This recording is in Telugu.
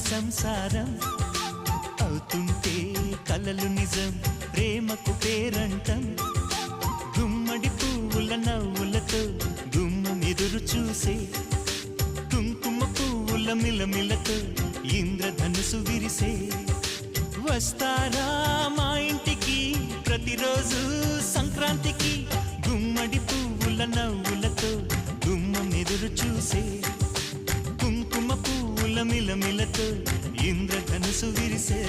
సంసారం అవుతుంటే కలలు నిజం ప్రేమకు పేరంటం గుమ్మడి పువ్వుల నవ్వులతో గుమ్మం ఎదురు చూసే కుంకుమ పువ్వుల మిలమిలతో ఇంద్రధనుసు విరిసే వస్తారా మా ఇంటికి ప్రతిరోజు సంక్రాంతికి గుమ్మడి పువ్వుల నవ్వులతో గుమ్మం ఎదురు చూసే కుంకుమ పువ్వుల మిలమిలతో ఇంద్రధనుసు విరిసే